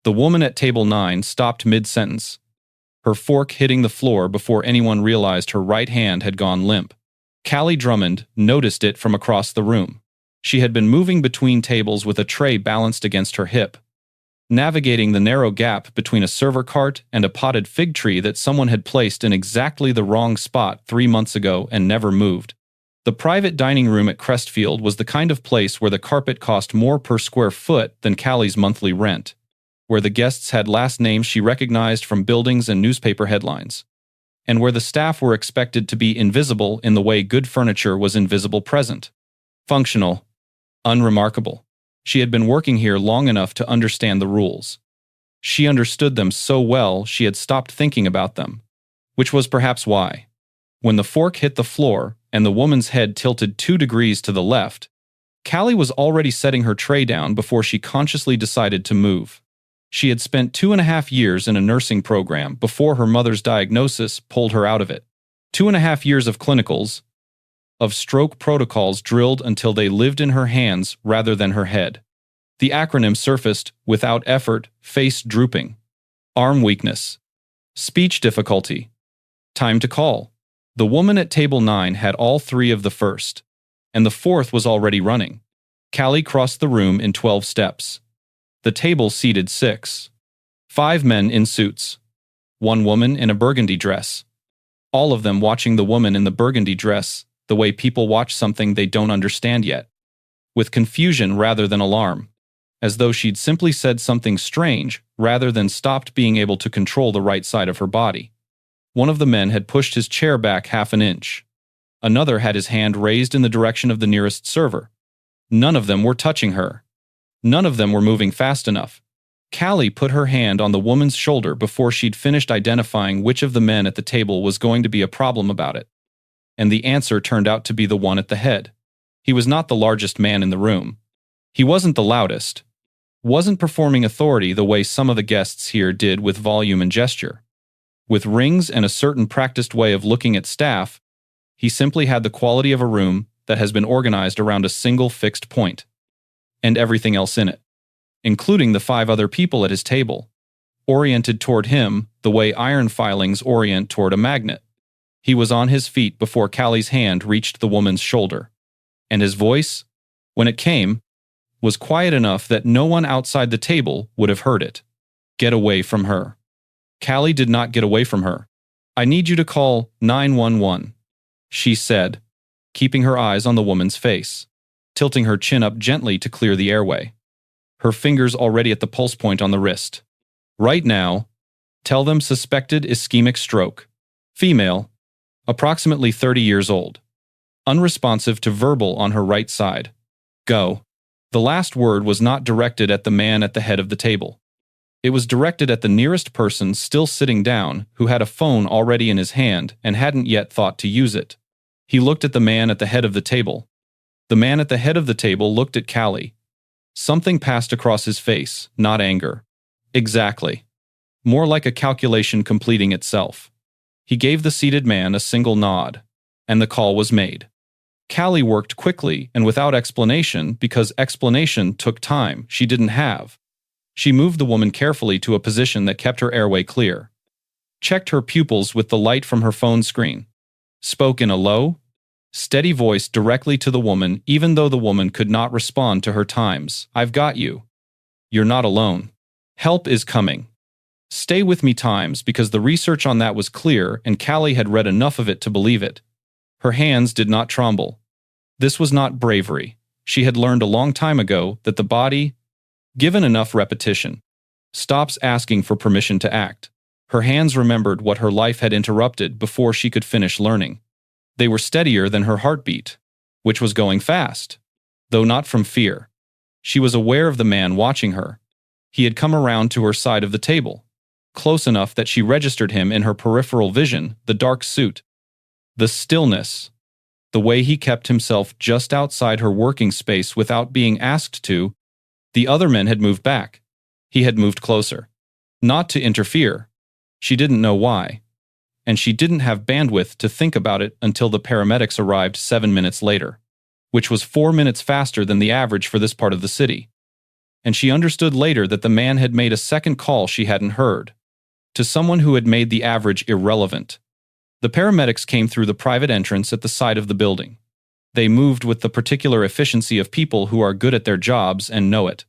The woman at table 9 stopped mid-sentence, her fork hitting the floor before anyone realized her right hand had gone limp. Callie Drummond noticed it from across the room. She had been moving between tables with a tray balanced against her hip, navigating the narrow gap between a server cart and a potted fig tree that someone had placed in exactly the wrong spot 3 months ago and never moved. The private dining room at Crestfield was the kind of place where the carpet cost more per square foot than Callie's monthly rent, where the guests had last names she recognized from buildings and newspaper headlines, and where the staff were expected to be invisible in the way good furniture was invisible present. Functional. Unremarkable. She had been working here long enough to understand the rules. She understood them so well she had stopped thinking about them, which was perhaps why, when the fork hit the floor and the woman's head tilted 2 degrees to the left, Callie was already setting her tray down before she consciously decided to move. She had spent 2.5 years in a nursing program before her mother's diagnosis pulled her out of it. 2.5 years of clinicals, of stroke protocols drilled until they lived in her hands rather than her head. The acronym surfaced without effort: face drooping, arm weakness, speech difficulty, time to call. The woman at table 9 had all 3 of the first, and the 4th was already running. Callie crossed the room in 12 steps. The table seated 6. 5 men in suits. 1 woman in a burgundy dress. All of them watching the woman in the burgundy dress the way people watch something they don't understand yet, with confusion rather than alarm, as though she'd simply said something strange rather than stopped being able to control the right side of her body. One of the men had pushed his chair back 1/2 inch. Another had his hand raised in the direction of the nearest server. None of them were touching her. None of them were moving fast enough. Callie put her hand on the woman's shoulder before she'd finished identifying which of the men at the table was going to be a problem about it. And the answer turned out to be the one at the head. He was not the largest man in the room. He wasn't the loudest. Wasn't performing authority the way some of the guests here did with volume and gesture. With rings and a certain practiced way of looking at staff, he simply had the quality of a room that has been organized around a single fixed point, and everything else in it, including the 5 other people at his table, oriented toward him the way iron filings orient toward a magnet. He was on his feet before Callie's hand reached the woman's shoulder, and his voice, when it came, was quiet enough that no one outside the table would have heard it. Get away from her. Callie did not get away from her. I need you to call 911, she said, keeping her eyes on the woman's face, tilting her chin up gently to clear the airway, her fingers already at the pulse point on the wrist. Right now, tell them suspected ischemic stroke. Female, approximately 30 years old. Unresponsive to verbal on her right side. Go. The last word was not directed at the man at the head of the table. It was directed at the nearest person still sitting down who had a phone already in his hand and hadn't yet thought to use it. He looked at the man at the head of the table. The man at the head of the table looked at Callie. Something passed across his face, not anger. Exactly. More like a calculation completing itself. He gave the seated man a single nod, and the call was made. Callie worked quickly and without explanation because explanation took time she didn't have. She moved the woman carefully to a position that kept her airway clear. Checked her pupils with the light from her phone screen. Spoke in a low, steady voice directly to the woman even though the woman could not respond to her times. I've got you. You're not alone. Help is coming. Stay with me times because the research on that was clear and Callie had read enough of it to believe it. Her hands did not tremble. This was not bravery. She had learned a long time ago that the body, given enough repetition, stops asking for permission to act. Her hands remembered what her life had interrupted before she could finish learning. They were steadier than her heartbeat, which was going fast, though not from fear. She was aware of the man watching her. He had come around to her side of the table, close enough that she registered him in her peripheral vision, the dark suit, the stillness, the way he kept himself just outside her working space without being asked to. The other men had moved back. He had moved closer. Not to interfere. She didn't know why. And she didn't have bandwidth to think about it until the paramedics arrived 7 minutes later, which was 4 minutes faster than the average for this part of the city. and she understood later that the man had made a second call she hadn't heard, to someone who had made the average irrelevant. The paramedics came through the private entrance at the side of the building. They moved with the particular efficiency of people who are good at their jobs and know it.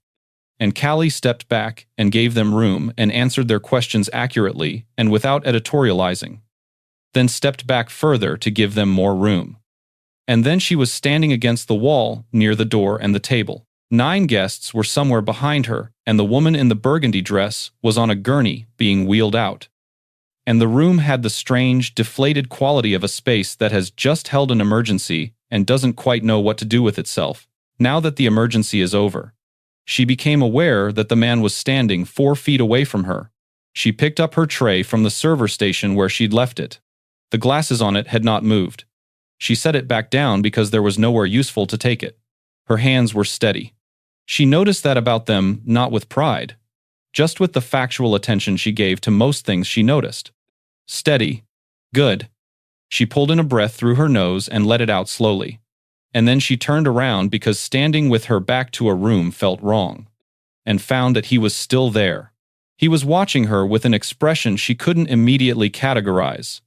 And Callie stepped back and gave them room and answered their questions accurately and without editorializing. Then stepped back further to give them more room. And then she was standing against the wall near the door and the table. 9 guests were somewhere behind her, and the woman in the burgundy dress was on a gurney being wheeled out. And the room had the strange, deflated quality of a space that has just held an emergency and doesn't quite know what to do with itself, now that the emergency is over. She became aware that the man was standing 4 feet away from her. She picked up her tray from the server station where she'd left it. The glasses on it had not moved. She set it back down because there was nowhere useful to take it. Her hands were steady. She noticed that about them, not with pride, just with the factual attention she gave to most things she noticed. Steady. Good. She pulled in a breath through her nose and let it out slowly. And then she turned around because standing with her back to a room felt wrong, and found that he was still there. He was watching her with an expression she couldn't immediately categorize.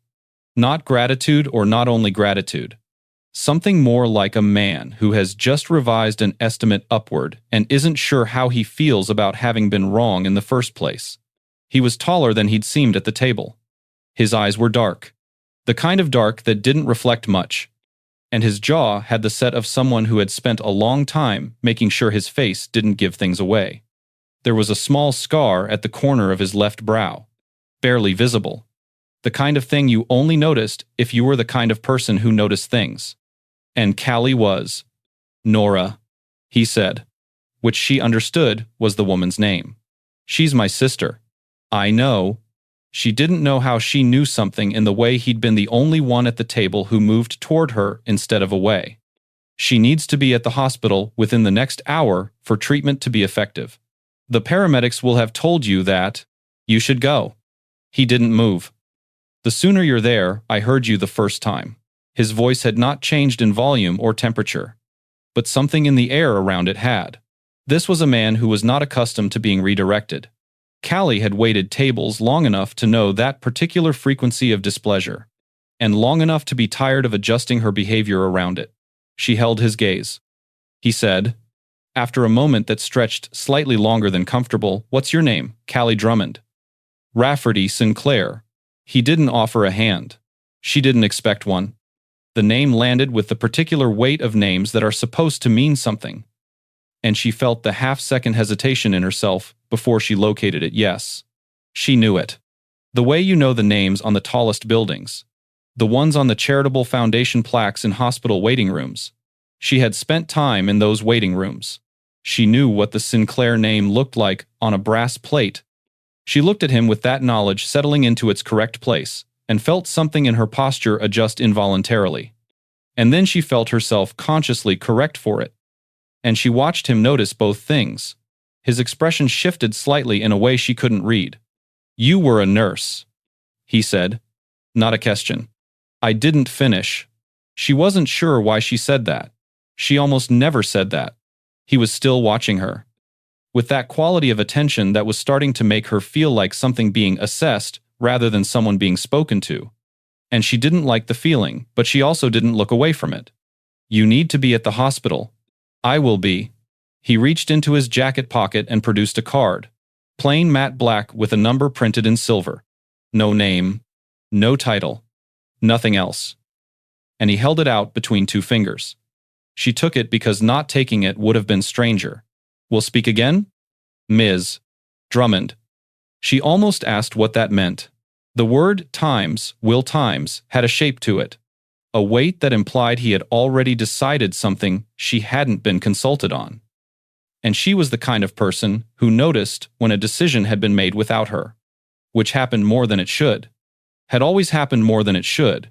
Not gratitude or not only gratitude. Something more like a man who has just revised an estimate upward and isn't sure how he feels about having been wrong in the first place. He was taller than he'd seemed at the table. His eyes were dark. The kind of dark that didn't reflect much. And his jaw had the set of someone who had spent a long time making sure his face didn't give things away. There was a small scar at the corner of his left brow, barely visible. The kind of thing you only noticed if you were the kind of person who noticed things. And Callie was. Nora, he said, which she understood was the woman's name. She's my sister. I know. She didn't know how she knew something in the way he'd been the only one at the table who moved toward her instead of away. She needs to be at the hospital within the next hour for treatment to be effective. The paramedics will have told you that you should go. He didn't move. The sooner you're there, I heard you the first time. His voice had not changed in volume or temperature, but something in the air around it had. This was a man who was not accustomed to being redirected. Callie had waited tables long enough to know that particular frequency of displeasure, and long enough to be tired of adjusting her behavior around it. She held his gaze. He said, after a moment that stretched slightly longer than comfortable, "What's your name?" "Callie Drummond." "Rafferty Sinclair." He didn't offer a hand. She didn't expect one. The name landed with the particular weight of names that are supposed to mean something, and she felt the half-second hesitation in herself before she located it. Yes. She knew it. The way you know the names on the tallest buildings. The ones on the charitable foundation plaques in hospital waiting rooms. She had spent time in those waiting rooms. She knew what the Sinclair name looked like on a brass plate. She looked at him with that knowledge settling into its correct place, and felt something in her posture adjust involuntarily. And then she felt herself consciously correct for it. And she watched him notice both things. His expression shifted slightly in a way she couldn't read. "You were a nurse," he said. Not a question. "I didn't finish." She wasn't sure why she said that. She almost never said that. He was still watching her, with that quality of attention that was starting to make her feel like something being assessed rather than someone being spoken to. And she didn't like the feeling, but she also didn't look away from it. "You need to be at the hospital." "I will be." He reached into his jacket pocket and produced a card. Plain matte black with a number printed in silver. No name. No title. Nothing else. And he held it out between 2 fingers. She took it because not taking it would have been stranger. "We'll speak again?" "Ms. Drummond." She almost asked what that meant. The word times, will times, had a shape to it. A weight that implied he had already decided something she hadn't been consulted on. And she was the kind of person who noticed when a decision had been made without her, which happened more than it should, had always happened more than it should,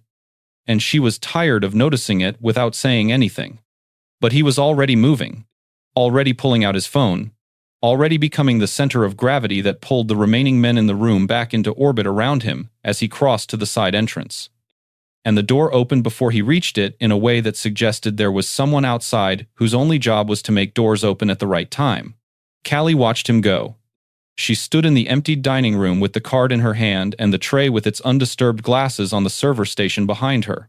and she was tired of noticing it without saying anything. But he was already moving, already pulling out his phone, already becoming the center of gravity that pulled the remaining men in the room back into orbit around him as he crossed to the side entrance. And the door opened before he reached it in a way that suggested there was someone outside whose only job was to make doors open at the right time. Callie watched him go. She stood in the emptied dining room with the card in her hand and the tray with its undisturbed glasses on the server station behind her.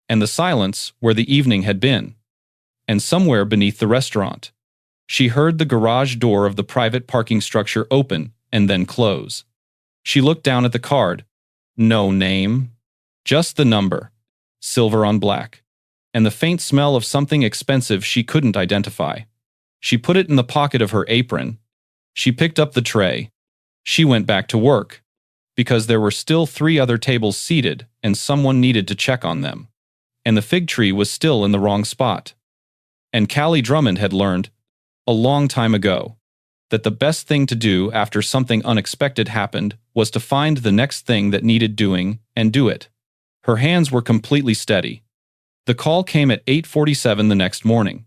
And the silence where the evening had been. And somewhere beneath the restaurant, she heard the garage door of the private parking structure open and then close. She looked down at the card. No name. Just the number. Silver on black. And the faint smell of something expensive she couldn't identify. She put it in the pocket of her apron. She picked up the tray. She went back to work, because there were still 3 other tables seated and someone needed to check on them. And the fig tree was still in the wrong spot. And Callie Drummond had learned, a long time ago, that the best thing to do after something unexpected happened was to find the next thing that needed doing and do it. Her hands were completely steady. The call came at 8:47 the next morning,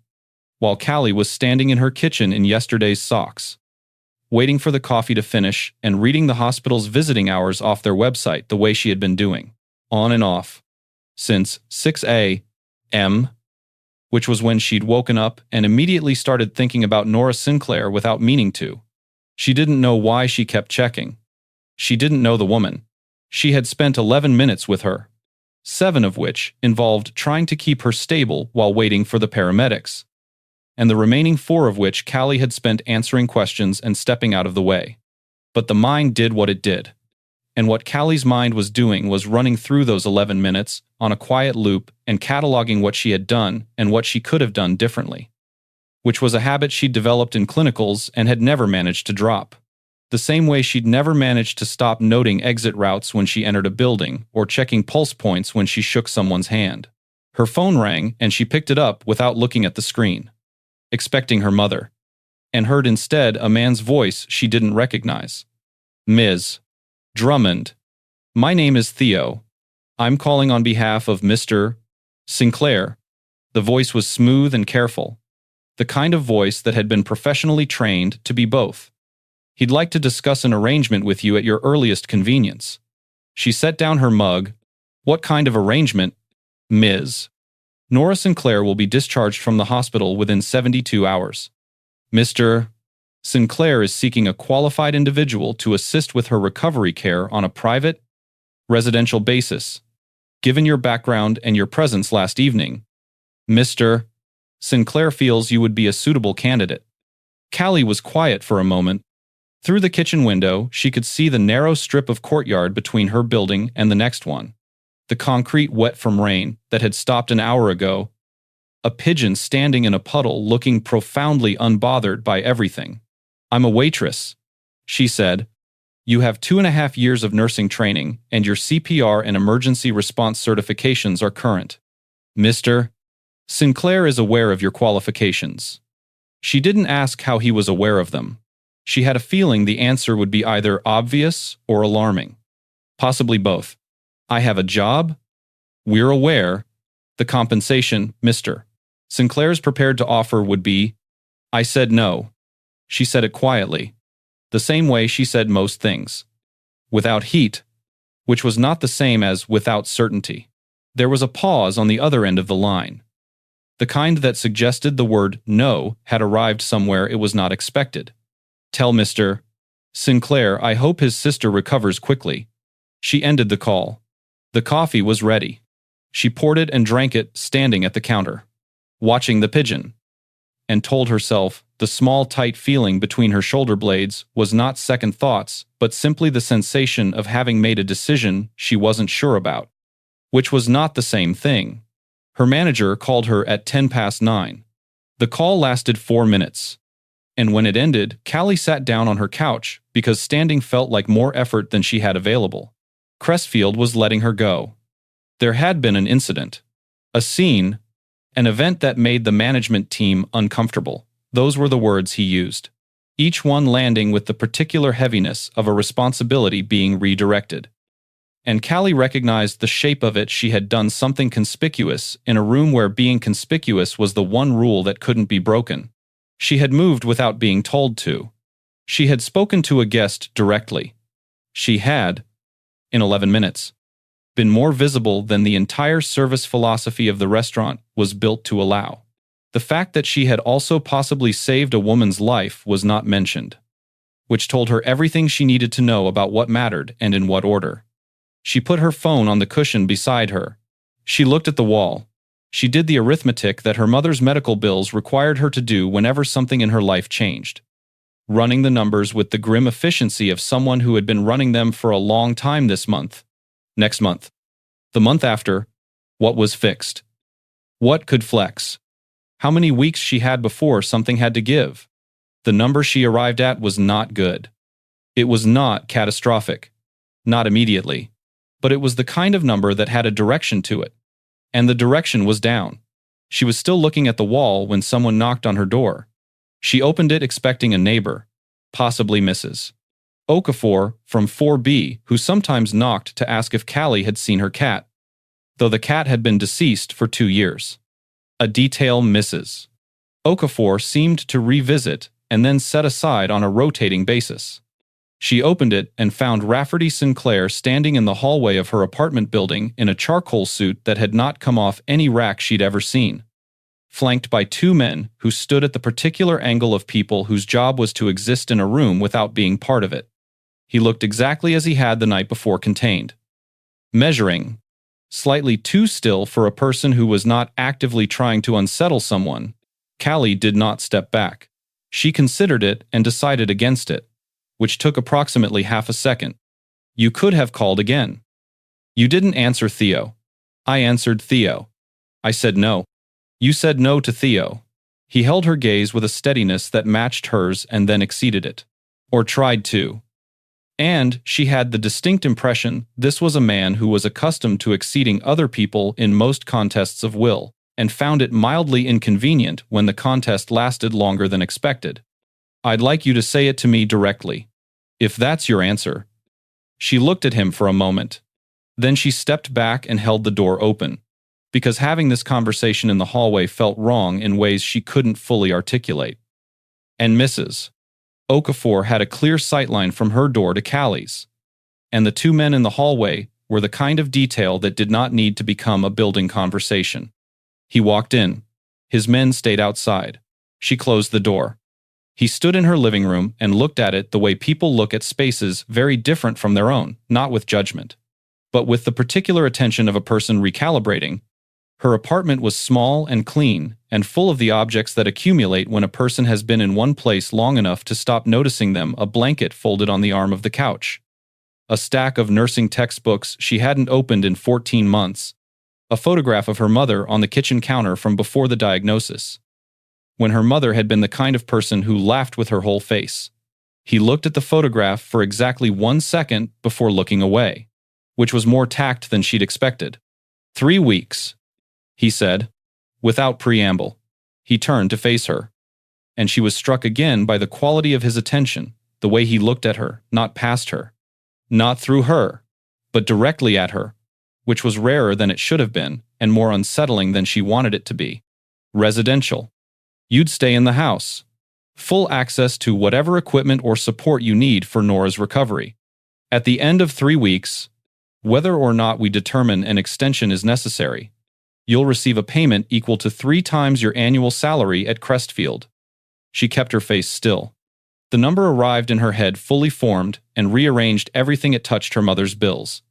while Callie was standing in her kitchen in yesterday's socks, waiting for the coffee to finish and reading the hospital's visiting hours off their website the way she had been doing, on and off, since 6 a.m., which was when she'd woken up and immediately started thinking about Nora Sinclair without meaning to. She didn't know why she kept checking. She didn't know the woman. She had spent 11 minutes with her, 7 of which involved trying to keep her stable while waiting for the paramedics, and the remaining 4 of which Callie had spent answering questions and stepping out of the way. But the mind did what it did. And what Callie's mind was doing was running through those 11 minutes on a quiet loop and cataloging what she had done and what she could have done differently, which was a habit she'd developed in clinicals and had never managed to drop. The same way she'd never managed to stop noting exit routes when she entered a building or checking pulse points when she shook someone's hand. Her phone rang and she picked it up without looking at the screen, expecting her mother, and heard instead a man's voice she didn't recognize. Ms. Drummond, my name is Theo. I'm calling on behalf of Mr. Sinclair. The voice was smooth and careful, the kind of voice that had been professionally trained to be both. He'd like to discuss an arrangement with you at your earliest convenience. She set down her mug. What kind of arrangement, Ms.? Nora Sinclair will be discharged from the hospital within 72 hours. Mr. Sinclair is seeking a qualified individual to assist with her recovery care on a private, residential basis. Given your background and your presence last evening, Mr. Sinclair feels you would be a suitable candidate. Callie was quiet for a moment. Through the kitchen window, she could see the narrow strip of courtyard between her building and the next one, the concrete wet from rain that had stopped an hour ago, a pigeon standing in a puddle looking profoundly unbothered by everything. I'm a waitress, she said. You have 2.5 years of nursing training, and your CPR and emergency response certifications are current. Mr. Sinclair is aware of your qualifications. She didn't ask how he was aware of them. She had a feeling the answer would be either obvious or alarming. Possibly both. I have a job. We're aware. The compensation, Mr. Sinclair's prepared to offer would be. I said no. She said it quietly, the same way she said most things. Without heat, which was not the same as without certainty. There was a pause on the other end of the line, the kind that suggested the word no had arrived somewhere it was not expected. Tell Mr. Sinclair I hope his sister recovers quickly. She ended the call. The coffee was ready. She poured it and drank it standing at the counter, watching the pigeon, and told herself the small tight feeling between her shoulder blades was not second thoughts, but simply the sensation of having made a decision she wasn't sure about, which was not the same thing. Her manager called her at 9:10. The call lasted 4 minutes, and when it ended, Callie sat down on her couch because standing felt like more effort than she had available. Crestfield was letting her go. There had been an incident, a scene, an event that made the management team uncomfortable. Those were the words he used, each one landing with the particular heaviness of a responsibility being redirected. And Callie recognized the shape of it. She had done something conspicuous in a room where being conspicuous was the one rule that couldn't be broken. She had moved without being told to. She had spoken to a guest directly. She had, in 11 minutes, been more visible than the entire service philosophy of the restaurant was built to allow. The fact that she had also possibly saved a woman's life was not mentioned, which told her everything she needed to know about what mattered and in what order. She put her phone on the cushion beside her. She looked at the wall. She did the arithmetic that her mother's medical bills required her to do whenever something in her life changed, running the numbers with the grim efficiency of someone who had been running them for a long time this month, next month, the month after. What was fixed? What could flex? How many weeks she had before something had to give? The number she arrived at was not good. It was not catastrophic. Not immediately. But it was the kind of number that had a direction to it. And the direction was down. She was still looking at the wall when someone knocked on her door. She opened it expecting a neighbor, possibly Mrs. Okafor from 4B, who sometimes knocked to ask if Callie had seen her cat, though the cat had been deceased for 2 years. A detail Mrs. Okafor seemed to revisit and then set aside on a rotating basis. She opened it and found Rafferty Sinclair standing in the hallway of her apartment building in a charcoal suit that had not come off any rack she'd ever seen, flanked by 2 men who stood at the particular angle of people whose job was to exist in a room without being part of it. He looked exactly as he had the night before contained. Measuring, slightly too still for a person who was not actively trying to unsettle someone, Callie did not step back. She considered it and decided against it, which took approximately half a second. You could have called again. You didn't answer Theo. I answered Theo. I said no. You said no to Theo. He held her gaze with a steadiness that matched hers and then exceeded it. Or tried to. And she had the distinct impression this was a man who was accustomed to exceeding other people in most contests of will, and found it mildly inconvenient when the contest lasted longer than expected. I'd like you to say it to me directly. If that's your answer. She looked at him for a moment. Then she stepped back and held the door open, because having this conversation in the hallway felt wrong in ways she couldn't fully articulate. And Mrs. Okafor had a clear sightline from her door to Callie's. And the 2 men in the hallway were the kind of detail that did not need to become a building conversation. He walked in. His men stayed outside. She closed the door. He stood in her living room and looked at it the way people look at spaces very different from their own, not with judgment, but with the particular attention of a person recalibrating. Her apartment was small and clean, and full of the objects that accumulate when a person has been in one place long enough to stop noticing them. A blanket folded on the arm of the couch. A stack of nursing textbooks she hadn't opened in 14 months. A photograph of her mother on the kitchen counter from before the diagnosis, when her mother had been the kind of person who laughed with her whole face. He looked at the photograph for exactly 1 second before looking away, which was more tact than she'd expected. 3 weeks. He said, without preamble. He turned to face her, and she was struck again by the quality of his attention, the way he looked at her, not past her, not through her, but directly at her, which was rarer than it should have been and more unsettling than she wanted it to be. Residential. You'd stay in the house. Full access to whatever equipment or support you need for Nora's recovery. At the end of 3 weeks, whether or not we determine an extension is necessary, you'll receive a payment equal to 3 times your annual salary at Crestfield. She kept her face still. The number arrived in her head fully formed and rearranged everything it touched her mother's bills.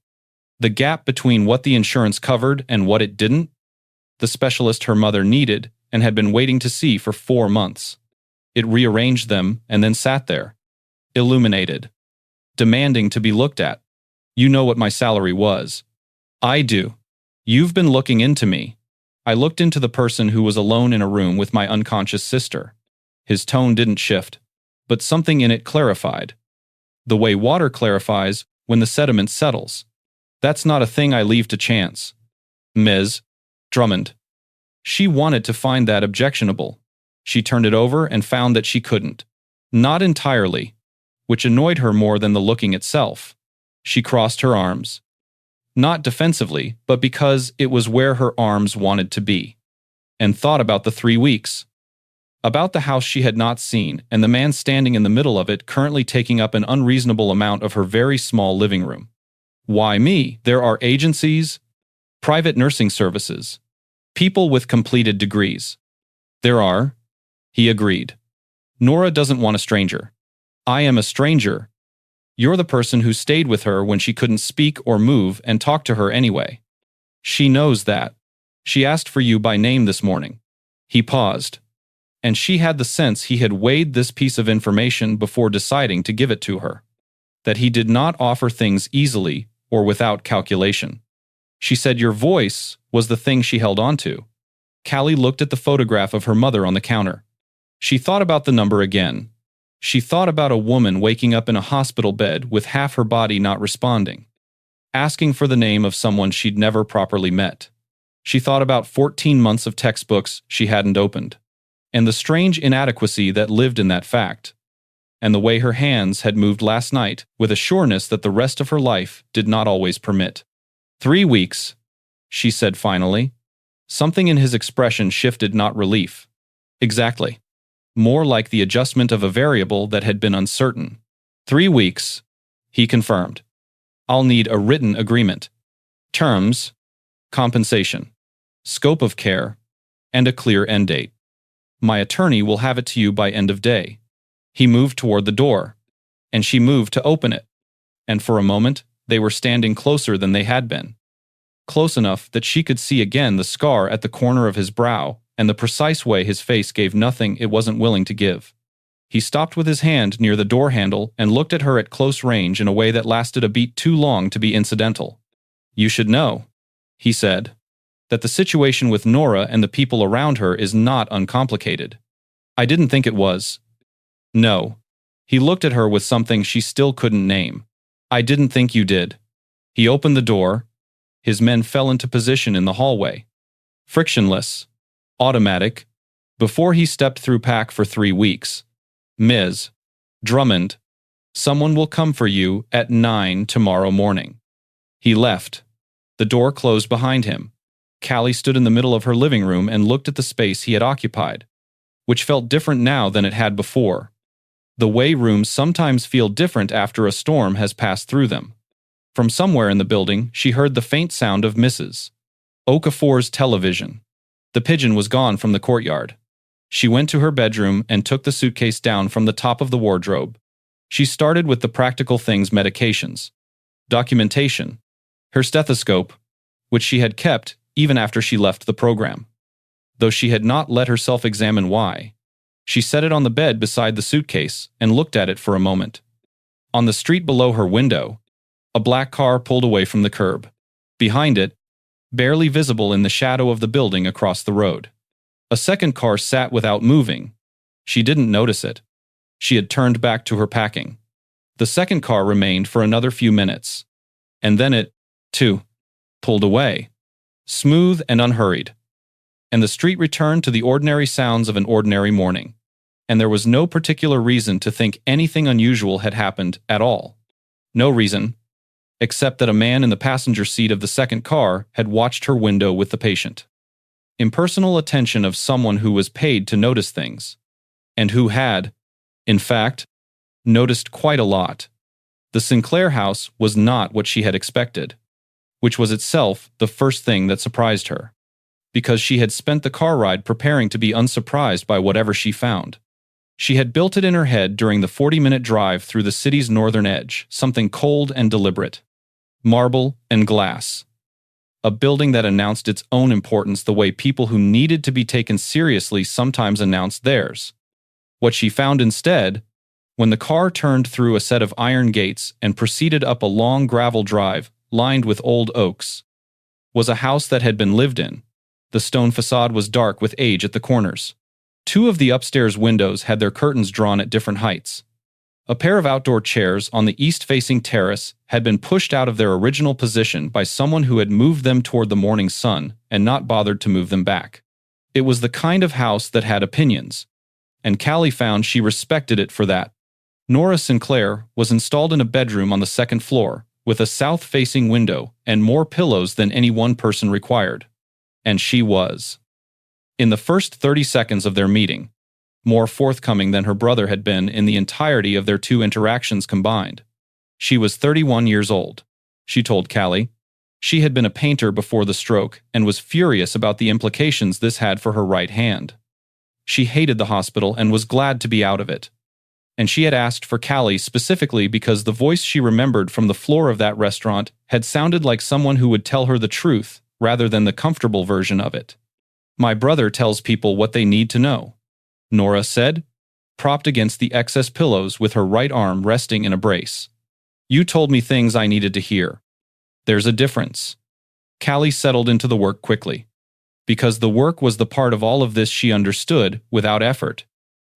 The gap between what the insurance covered and what it didn't, the specialist her mother needed and had been waiting to see for 4 months. It rearranged them and then sat there, illuminated, demanding to be looked at. You know what my salary was. I do. You've been looking into me. I looked into the person who was alone in a room with my unconscious sister. His tone didn't shift, but something in it clarified. The way water clarifies when the sediment settles. That's not a thing I leave to chance. Ms. Drummond. She wanted to find that objectionable. She turned it over and found that she couldn't. Not entirely, which annoyed her more than the looking itself. She crossed her arms. Not defensively, but because it was where her arms wanted to be. And thought about the 3 weeks. About the house she had not seen and the man standing in the middle of it currently taking up an unreasonable amount of her very small living room. Why me? There are agencies, private nursing services, people with completed degrees. There are, he agreed. Nora doesn't want a stranger. I am a stranger. You're the person who stayed with her when she couldn't speak or move and talked to her anyway. She knows that. She asked for you by name this morning. He paused, and she had the sense he had weighed this piece of information before deciding to give it to her. That he did not offer things easily or without calculation. She said your voice was the thing she held on to. Callie looked at the photograph of her mother on the counter. She thought about the number again. She thought about a woman waking up in a hospital bed with half her body not responding, asking for the name of someone she'd never properly met. She thought about 14 months of textbooks she hadn't opened, and the strange inadequacy that lived in that fact, and the way her hands had moved last night with a sureness that the rest of her life did not always permit. 3 weeks, she said finally. Something in his expression shifted, not relief. Exactly. More like the adjustment of a variable that had been uncertain. 3 weeks, he confirmed. I'll need a written agreement. Terms, compensation, scope of care, and a clear end date. My attorney will have it to you by end of day. He moved toward the door, and she moved to open it, and for a moment they were standing closer than they had been. Close enough that she could see again the scar at the corner of his brow and the precise way his face gave nothing it wasn't willing to give. He stopped with his hand near the door handle and looked at her at close range in a way that lasted a beat too long to be incidental. You should know, he said, that the situation with Nora and the people around her is not uncomplicated. I didn't think it was. No. He looked at her with something she still couldn't name. I didn't think you did. He opened the door. His men fell into position in the hallway. Frictionless. Automatic. Before he stepped through pack for 3 weeks. Ms. Drummond, someone will come for you at 9 tomorrow morning. He left. The door closed behind him. Callie stood in the middle of her living room and looked at the space he had occupied, which felt different now than it had before. The way rooms sometimes feel different after a storm has passed through them. From somewhere in the building, she heard the faint sound of Mrs. Okafor's television. The pigeon was gone from the courtyard. She went to her bedroom and took the suitcase down from the top of the wardrobe. She started with the practical things: medications, documentation, her stethoscope, which she had kept even after she left the program. Though she had not let herself examine why, she set it on the bed beside the suitcase and looked at it for a moment. On the street below her window, a black car pulled away from the curb. Behind it, barely visible in the shadow of the building across the road, a second car sat without moving. She didn't notice it. She had turned back to her packing. The second car remained for another few minutes, and then it, too, pulled away, smooth and unhurried. And the street returned to the ordinary sounds of an ordinary morning, and there was no particular reason to think anything unusual had happened at all. No reason, except that a man in the passenger seat of the second car had watched her window with the patient. Impersonal attention of someone who was paid to notice things, and who had, in fact, noticed quite a lot. The Sinclair house was not what she had expected, which was itself the first thing that surprised her, because she had spent the car ride preparing to be unsurprised by whatever she found. She had built it in her head during the 40-minute drive through the city's northern edge, something cold and deliberate. Marble and glass. A building that announced its own importance the way people who needed to be taken seriously sometimes announced theirs. What she found instead, when the car turned through a set of iron gates and proceeded up a long gravel drive lined with old oaks, was a house that had been lived in. The stone facade was dark with age at the corners. 2 of the upstairs windows had their curtains drawn at different heights. A pair of outdoor chairs on the east-facing terrace had been pushed out of their original position by someone who had moved them toward the morning sun and not bothered to move them back. It was the kind of house that had opinions, and Callie found she respected it for that. Nora Sinclair was installed in a bedroom on the second floor, with a south-facing window and more pillows than any one person required. And she was. In the first 30 seconds of their meeting, more forthcoming than her brother had been in the entirety of their 2 interactions combined. She was 31 years old, she told Callie. She had been a painter before the stroke and was furious about the implications this had for her right hand. She hated the hospital and was glad to be out of it. And she had asked for Callie specifically because the voice she remembered from the floor of that restaurant had sounded like someone who would tell her the truth rather than the comfortable version of it. "My brother tells people what they need to know," Nora said, propped against the excess pillows with her right arm resting in a brace. "You told me things I needed to hear. There's a difference." Callie settled into the work quickly. Because the work was the part of all of this she understood without effort.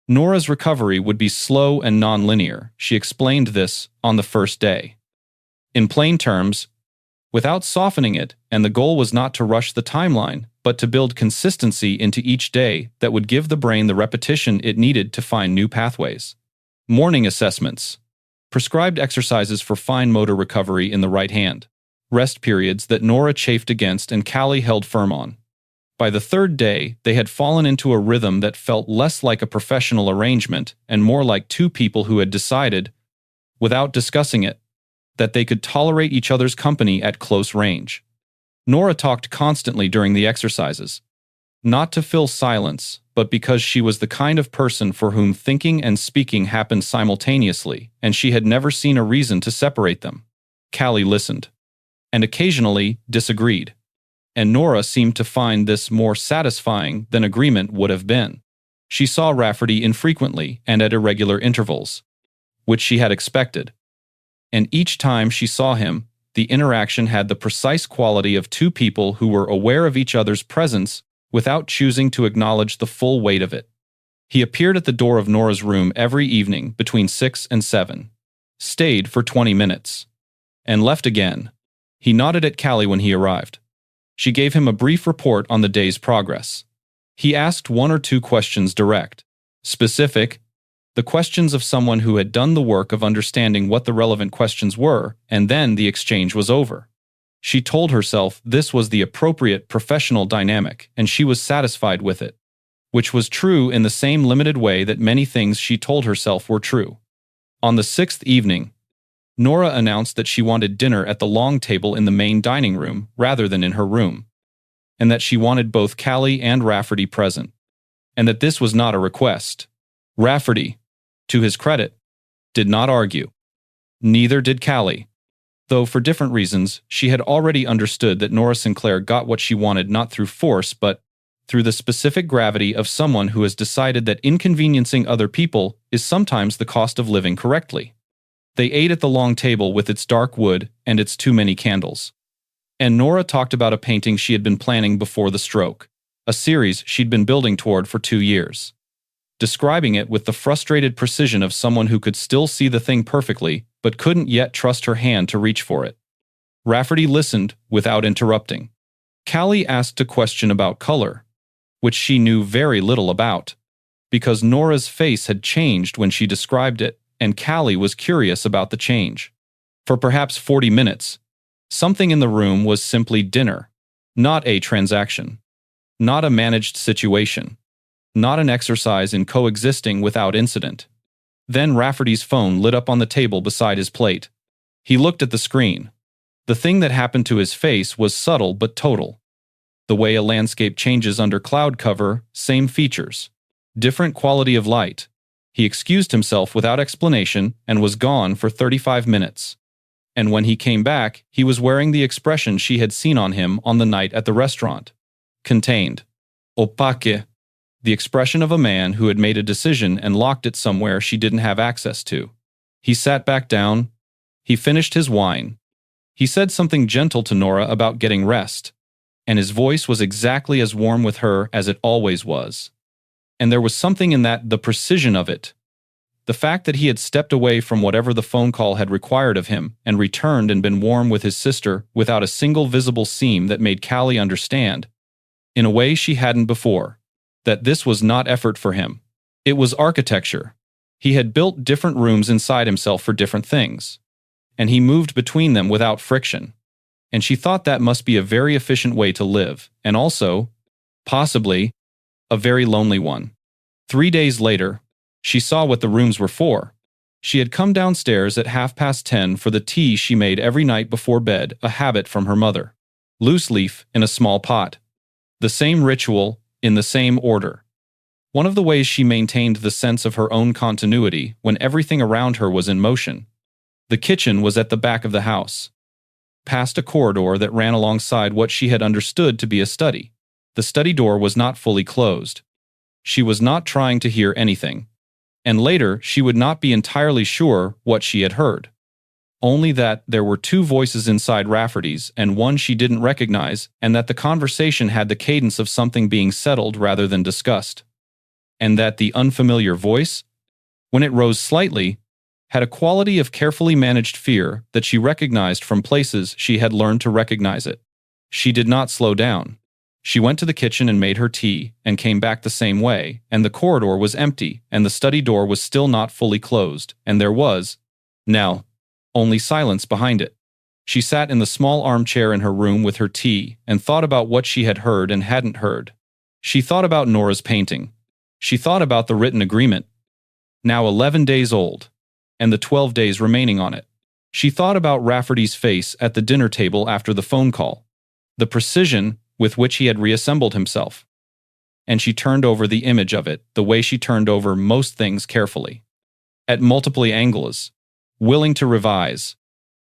Nora's recovery would be slow and non-linear. She explained this on the first day. In plain terms, without softening it, and the goal was not to rush the timeline, but to build consistency into each day that would give the brain the repetition it needed to find new pathways. Morning assessments. Prescribed exercises for fine motor recovery in the right hand. Rest periods that Nora chafed against and Callie held firm on. By the third day, they had fallen into a rhythm that felt less like a professional arrangement and more like two people who had decided, without discussing it, that they could tolerate each other's company at close range. Nora talked constantly during the exercises, not to fill silence, but because she was the kind of person for whom thinking and speaking happened simultaneously, and she had never seen a reason to separate them. Callie listened, and occasionally disagreed. And Nora seemed to find this more satisfying than agreement would have been. She saw Rafferty infrequently and at irregular intervals, which she had expected. And each time she saw him, the interaction had the precise quality of two people who were aware of each other's presence without choosing to acknowledge the full weight of it. He appeared at the door of Nora's room every evening between 6 and 7, stayed for 20 minutes, and left again. He nodded at Callie when he arrived. She gave him a brief report on the day's progress. He asked one or two questions direct, specific, the questions of someone who had done the work of understanding what the relevant questions were, and then the exchange was over. She told herself this was the appropriate professional dynamic, and she was satisfied with it, which was true in the same limited way that many things she told herself were true. On the 6th evening, Nora announced that she wanted dinner at the long table in the main dining room rather than in her room, and that she wanted both Callie and Rafferty present, and that this was not a request. Rafferty, to his credit, did not argue. Neither did Callie, though for different reasons she had already understood that Nora Sinclair got what she wanted not through force but through the specific gravity of someone who has decided that inconveniencing other people is sometimes the cost of living correctly. They ate at the long table with its dark wood and its too many candles. And Nora talked about a painting she had been planning before the stroke, a series she'd been building toward for 2 years. Describing it with the frustrated precision of someone who could still see the thing perfectly, but couldn't yet trust her hand to reach for it. Rafferty listened without interrupting. Callie asked a question about color, which she knew very little about, because Nora's face had changed when she described it, and Callie was curious about the change. For perhaps 40 minutes, something in the room was simply dinner, not a transaction, not a managed situation, not an exercise in coexisting without incident. Then Rafferty's phone lit up on the table beside his plate. He looked at the screen. The thing that happened to his face was subtle but total. The way a landscape changes under cloud cover, same features, different quality of light. He excused himself without explanation and was gone for 35 minutes. And when he came back, he was wearing the expression she had seen on him on the night at the restaurant. Contained. Opaque. The expression of a man who had made a decision and locked it somewhere she didn't have access to. He sat back down. He finished his wine. He said something gentle to Nora about getting rest, and his voice was exactly as warm with her as it always was. And there was something in that, the precision of it. The fact that he had stepped away from whatever the phone call had required of him and returned and been warm with his sister without a single visible seam that made Callie understand, in a way she hadn't before, that this was not effort for him. It was architecture. He had built different rooms inside himself for different things, and he moved between them without friction. And she thought that must be a very efficient way to live, and also, possibly, a very lonely one. 3 days later, she saw what the rooms were for. She had come downstairs at 10:30 for the tea she made every night before bed, a habit from her mother. Loose leaf in a small pot. The same ritual, in the same order. One of the ways she maintained the sense of her own continuity when everything around her was in motion. The kitchen was at the back of the house, past a corridor that ran alongside what she had understood to be a study. The study door was not fully closed. She was not trying to hear anything, and later she would not be entirely sure what she had heard. Only that there were two voices inside Rafferty's and one she didn't recognize, and that the conversation had the cadence of something being settled rather than discussed. And that the unfamiliar voice, when it rose slightly, had a quality of carefully managed fear that she recognized from places she had learned to recognize it. She did not slow down. She went to the kitchen and made her tea, and came back the same way, and the corridor was empty, and the study door was still not fully closed, and there was, now, only silence behind it. She sat in the small armchair in her room with her tea, and thought about what she had heard and hadn't heard. She thought about Nora's painting. She thought about the written agreement, now 11 days old, and the 12 days remaining on it. She thought about Rafferty's face at the dinner table after the phone call, the precision with which he had reassembled himself. And she turned over the image of it the way she turned over most things carefully, at multiple angles, willing to revise.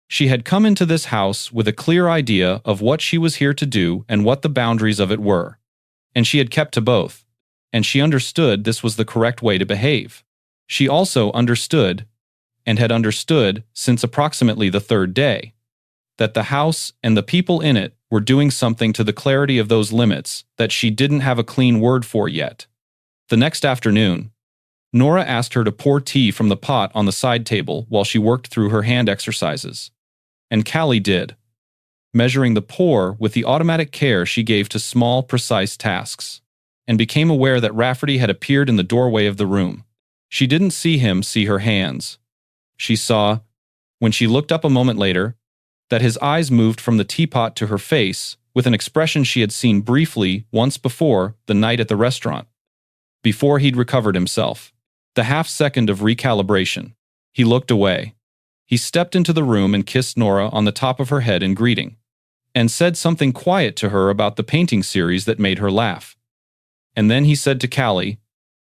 She had come into this house with a clear idea of what she was here to do and what the boundaries of it were, and she had kept to both, and she understood this was the correct way to behave. She also understood, and had understood since approximately the third day, that the house and the people in it were doing something to the clarity of those limits that she didn't have a clean word for yet. The next afternoon, Nora asked her to pour tea from the pot on the side table while she worked through her hand exercises. And Callie did, measuring the pour with the automatic care she gave to small, precise tasks, and became aware that Rafferty had appeared in the doorway of the room. She didn't see him see her hands. She saw, when she looked up a moment later, that his eyes moved from the teapot to her face with an expression she had seen briefly once before the night at the restaurant. Before he'd recovered himself. The half-second of recalibration. He looked away. He stepped into the room and kissed Nora on the top of her head in greeting, and said something quiet to her about the painting series that made her laugh. And then he said to Callie,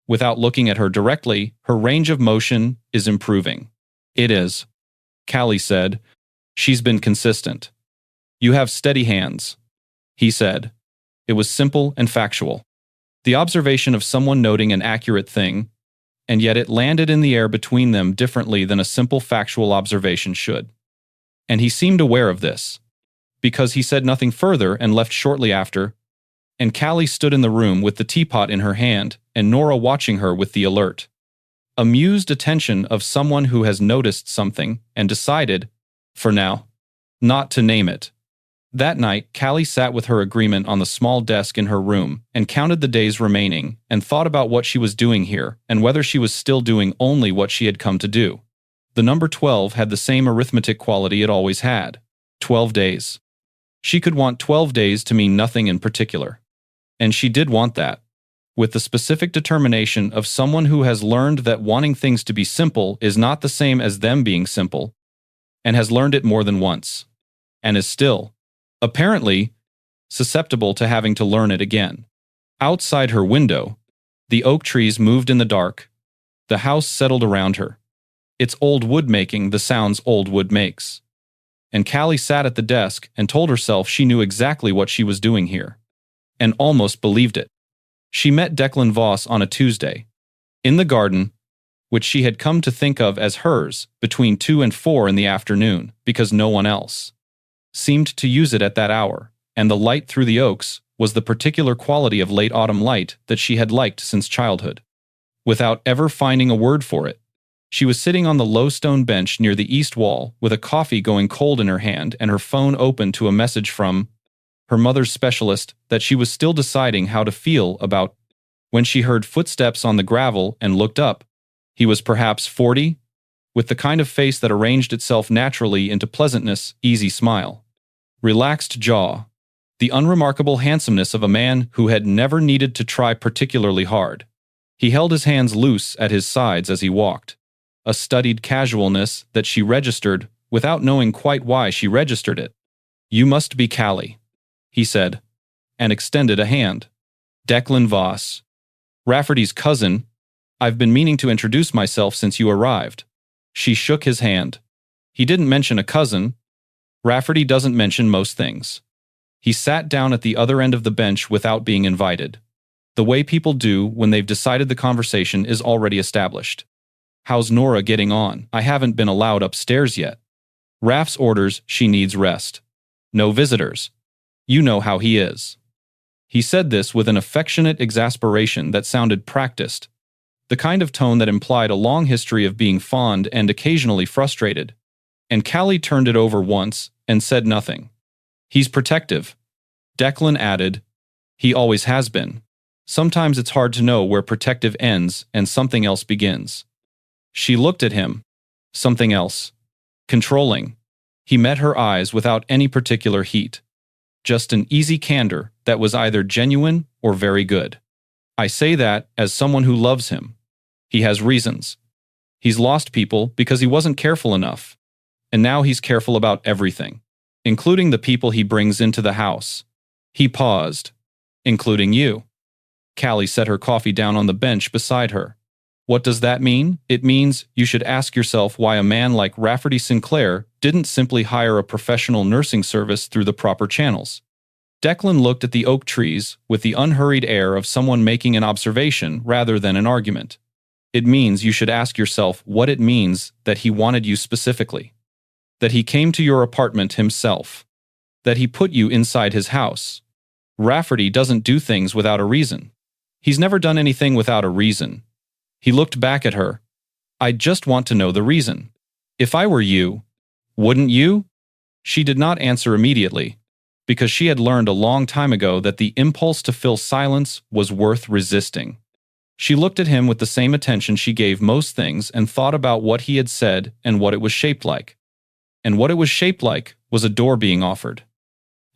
without looking at her directly, her range of motion is improving. It is. Callie said, she's been consistent. You have steady hands. He said. It was simple and factual. The observation of someone noting an accurate thing, and yet it landed in the air between them differently than a simple factual observation should. And he seemed aware of this, because he said nothing further and left shortly after, and Callie stood in the room with the teapot in her hand and Nora watching her with the alert, amused attention of someone who has noticed something and decided, for now, not to name it. That night, Callie sat with her agreement on the small desk in her room and counted the days remaining and thought about what she was doing here and whether she was still doing only what she had come to do. The number 12 had the same arithmetic quality it always had. 12 days. She could want 12 days to mean nothing in particular. And she did want that, with the specific determination of someone who has learned that wanting things to be simple is not the same as them being simple, and has learned it more than once, and is still, apparently, susceptible to having to learn it again. Outside her window, the oak trees moved in the dark. The house settled around her, its old wood making the sounds old wood makes. And Callie sat at the desk and told herself she knew exactly what she was doing here, and almost believed it. She met Declan Voss on a Tuesday, in the garden, which she had come to think of as hers, between 2 and 4 in the afternoon, because no one else seemed to use it at that hour, and the light through the oaks was the particular quality of late autumn light that she had liked since childhood. Without ever finding a word for it, she was sitting on the low stone bench near the east wall with a coffee going cold in her hand and her phone open to a message from her mother's specialist that she was still deciding how to feel about, when she heard footsteps on the gravel and looked up. He was perhaps 40, with the kind of face that arranged itself naturally into pleasantness, easy smile, relaxed jaw, the unremarkable handsomeness of a man who had never needed to try particularly hard. He held his hands loose at his sides as he walked, a studied casualness that she registered without knowing quite why she registered it. "You must be Callie," he said, and extended a hand. Declan Voss. Rafferty's cousin. I've been meaning to introduce myself since you arrived. She shook his hand. He didn't mention a cousin. Rafferty doesn't mention most things. He sat down at the other end of the bench without being invited. The way people do when they've decided the conversation is already established. How's Nora getting on? I haven't been allowed upstairs yet. Raf's orders she needs rest. No visitors. You know how he is. He said this with an affectionate exasperation that sounded practiced, the kind of tone that implied a long history of being fond and occasionally frustrated. And Callie turned it over once and said nothing. He's protective. Declan added, he always has been. Sometimes it's hard to know where protective ends and something else begins. She looked at him. Something else. Controlling. He met her eyes without any particular heat. Just an easy candor that was either genuine or very good. I say that as someone who loves him. He has reasons. He's lost people because he wasn't careful enough. And now he's careful about everything, including the people he brings into the house. He paused. Including you. Callie set her coffee down on the bench beside her. What does that mean? It means you should ask yourself why a man like Rafferty Sinclair didn't simply hire a professional nursing service through the proper channels. Declan looked at the oak trees with the unhurried air of someone making an observation rather than an argument. It means you should ask yourself what it means that he wanted you specifically. That he came to your apartment himself. That he put you inside his house. Rafferty doesn't do things without a reason. He's never done anything without a reason. He looked back at her. I just want to know the reason. If I were you, wouldn't you? She did not answer immediately, because she had learned a long time ago that the impulse to fill silence was worth resisting. She looked at him with the same attention she gave most things and thought about what he had said and what it was shaped like. And what it was shaped like was a door being offered.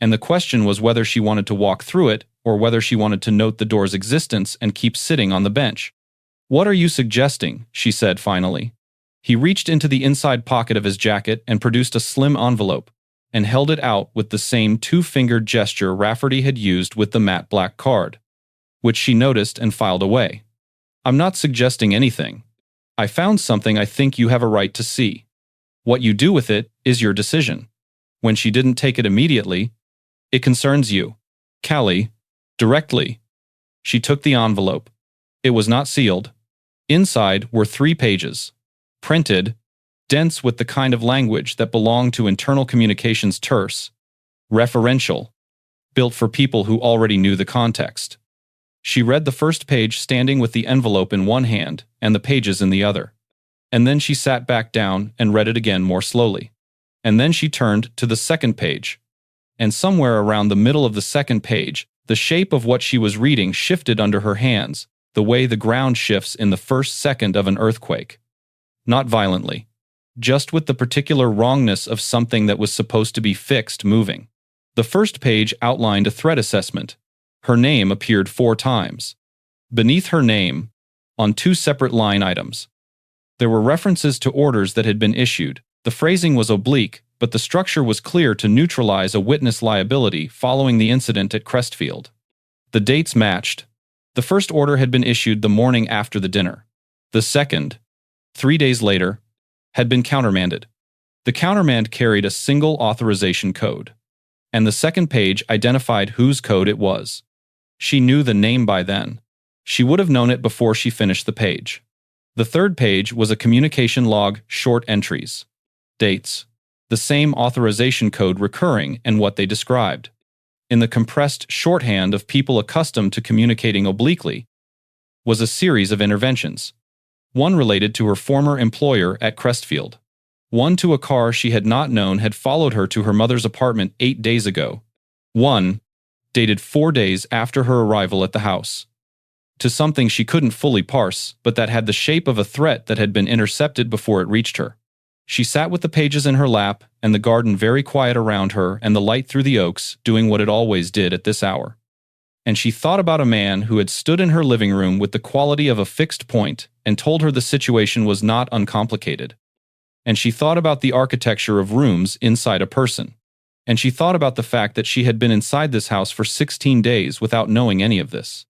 And the question was whether she wanted to walk through it or whether she wanted to note the door's existence and keep sitting on the bench. What are you suggesting? She said finally. He reached into the inside pocket of his jacket and produced a slim envelope and held it out with the same two-fingered gesture Rafferty had used with the matte black card, which she noticed and filed away. I'm not suggesting anything. I found something I think you have a right to see. What you do with it is your decision. When she didn't take it immediately, it concerns you. Callie, directly. She took the envelope. It was not sealed. Inside were 3 pages. Printed, dense with the kind of language that belonged to internal communications terse. Referential. Built for people who already knew the context. She read the first page standing with the envelope in one hand and the pages in the other. And then she sat back down and read it again more slowly. And then she turned to the second page. And somewhere around the middle of the second page, the shape of what she was reading shifted under her hands, the way the ground shifts in the first second of an earthquake. Not violently. Just with the particular wrongness of something that was supposed to be fixed moving. The first page outlined a threat assessment. Her name appeared 4 times. Beneath her name, on 2 separate line items, there were references to orders that had been issued. The phrasing was oblique, but the structure was clear to neutralize a witness liability following the incident at Crestfield. The dates matched. The first order had been issued the morning after the dinner. The second, 3 days later, had been countermanded. The countermand carried a single authorization code, and the second page identified whose code it was. She knew the name by then. She would have known it before she finished the page. The third page was a communication log, short entries. Dates. The same authorization code recurring and what they described. In the compressed shorthand of people accustomed to communicating obliquely, was a series of interventions. One related to her former employer at Crestfield. One to a car she had not known had followed her to her mother's apartment 8 days ago. One, dated 4 days after her arrival at the house. To something she couldn't fully parse, but that had the shape of a threat that had been intercepted before it reached her. She sat with the pages in her lap, and the garden very quiet around her, and the light through the oaks doing what it always did at this hour. And she thought about a man who had stood in her living room with the quality of a fixed point and told her the situation was not uncomplicated. And she thought about the architecture of rooms inside a person. And she thought about the fact that she had been inside this house for 16 days without knowing any of this.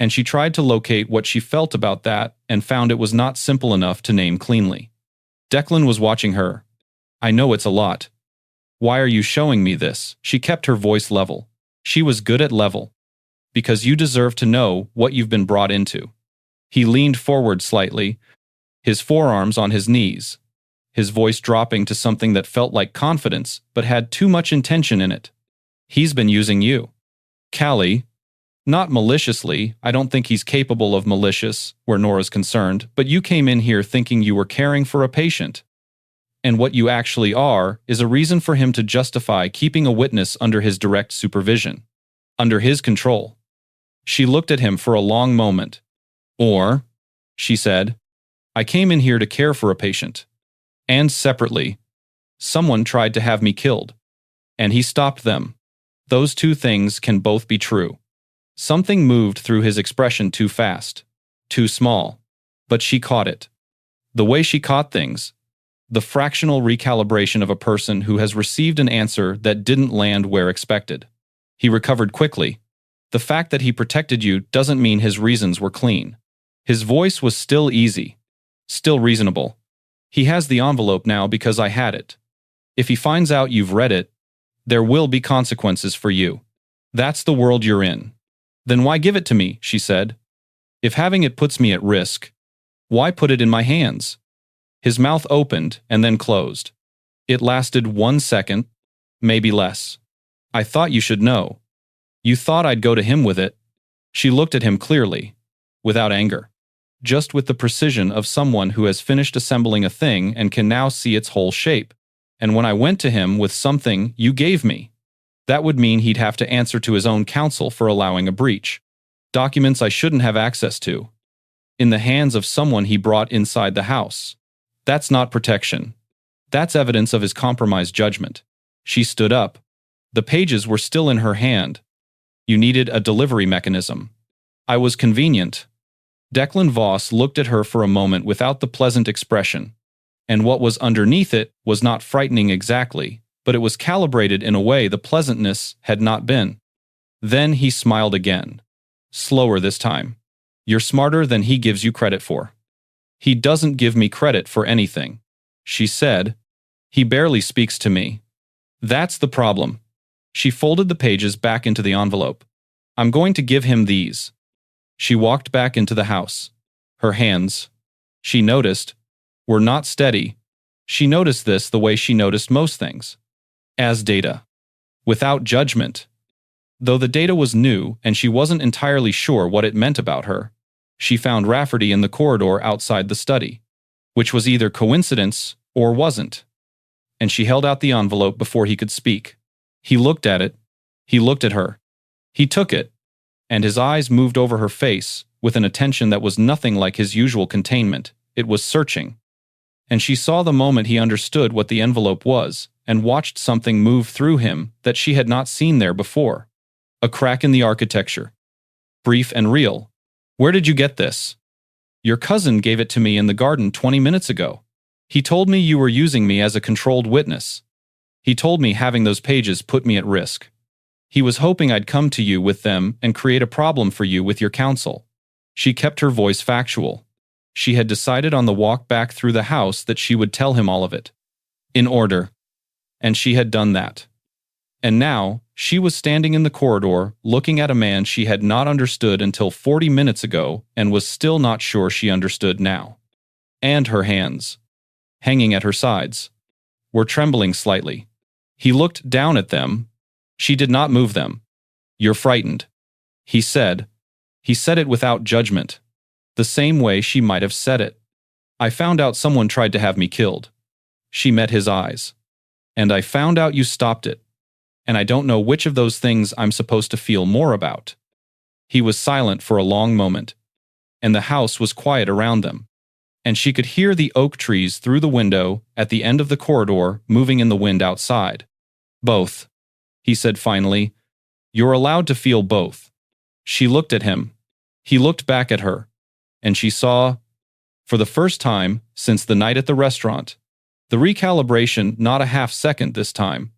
And she tried to locate what she felt about that and found it was not simple enough to name cleanly. Declan was watching her. I know it's a lot. Why are you showing me this? She kept her voice level. She was good at level. Because you deserve to know what you've been brought into. He leaned forward slightly, his forearms on his knees, his voice dropping to something that felt like confidence but had too much intention in it. He's been using you. Callie, not maliciously, I don't think he's capable of malicious, where Nora's concerned, but you came in here thinking you were caring for a patient. And what you actually are is a reason for him to justify keeping a witness under his direct supervision, under his control. She looked at him for a long moment. Or, she said, I came in here to care for a patient. And separately, someone tried to have me killed. And he stopped them. Those two things can both be true. Something moved through his expression too fast, too small. But she caught it. The way she caught things. The fractional recalibration of a person who has received an answer that didn't land where expected. He recovered quickly. The fact that he protected you doesn't mean his reasons were clean. His voice was still easy, still reasonable. He has the envelope now because I had it. If he finds out you've read it, there will be consequences for you. That's the world you're in. Then why give it to me, she said. If having it puts me at risk, why put it in my hands? His mouth opened and then closed. It lasted 1 second, maybe less. I thought you should know. You thought I'd go to him with it. She looked at him clearly, without anger, just with the precision of someone who has finished assembling a thing and can now see its whole shape. And when I went to him with something you gave me, that would mean he'd have to answer to his own counsel for allowing a breach. Documents I shouldn't have access to. In the hands of someone he brought inside the house. That's not protection. That's evidence of his compromised judgment. She stood up. The pages were still in her hand. You needed a delivery mechanism. I was convenient. Declan Voss looked at her for a moment without the pleasant expression. And what was underneath it was not frightening exactly, but it was calibrated in a way the pleasantness had not been. Then he smiled again. Slower this time. You're smarter than he gives you credit for. He doesn't give me credit for anything, she said. He barely speaks to me. That's the problem. She folded the pages back into the envelope. I'm going to give him these. She walked back into the house. Her hands, she noticed, were not steady. She noticed this the way she noticed most things. As data. Without judgment. Though the data was new and she wasn't entirely sure what it meant about her, she found Rafferty in the corridor outside the study, which was either coincidence or wasn't. And she held out the envelope before he could speak. He looked at it. He looked at her. He took it, and his eyes moved over her face with an attention that was nothing like his usual containment. It was searching. And she saw the moment he understood what the envelope was and watched something move through him that she had not seen there before. A crack in the architecture. Brief and real. Where did you get this? Your cousin gave it to me in the garden 20 minutes ago. He told me you were using me as a controlled witness. He told me having those pages put me at risk. He was hoping I'd come to you with them and create a problem for you with your counsel. She kept her voice factual. She had decided on the walk back through the house that she would tell him all of it. In order. And she had done that. And now, she was standing in the corridor, looking at a man she had not understood until 40 minutes ago and was still not sure she understood now. And her hands, hanging at her sides, were trembling slightly. He looked down at them. She did not move them. You're frightened, he said. He said it without judgment, the same way she might have said it. I found out someone tried to have me killed. She met his eyes. And I found out you stopped it. And I don't know which of those things I'm supposed to feel more about. He was silent for a long moment, and the house was quiet around them, and she could hear the oak trees through the window at the end of the corridor moving in the wind outside. Both, he said finally. You're allowed to feel both. She looked at him. He looked back at her, and she saw, for the first time since the night at the restaurant, the recalibration, not a half second this time.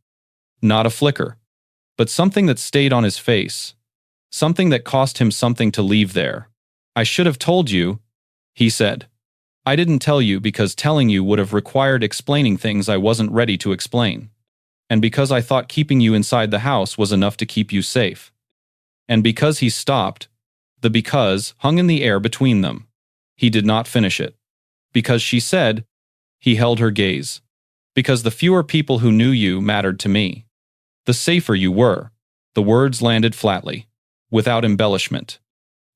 Not a flicker, but something that stayed on his face, Something that cost him something to leave there. I should have told you, he said. I didn't tell you because telling you would have required explaining things I wasn't ready to explain. And because I thought keeping you inside the house was enough to keep you safe. And because he stopped, the because hung in the air between them. He did not finish it. Because she said, he held her gaze. Because the fewer people who knew you mattered to me, the safer you were. The words landed flatly, without embellishment,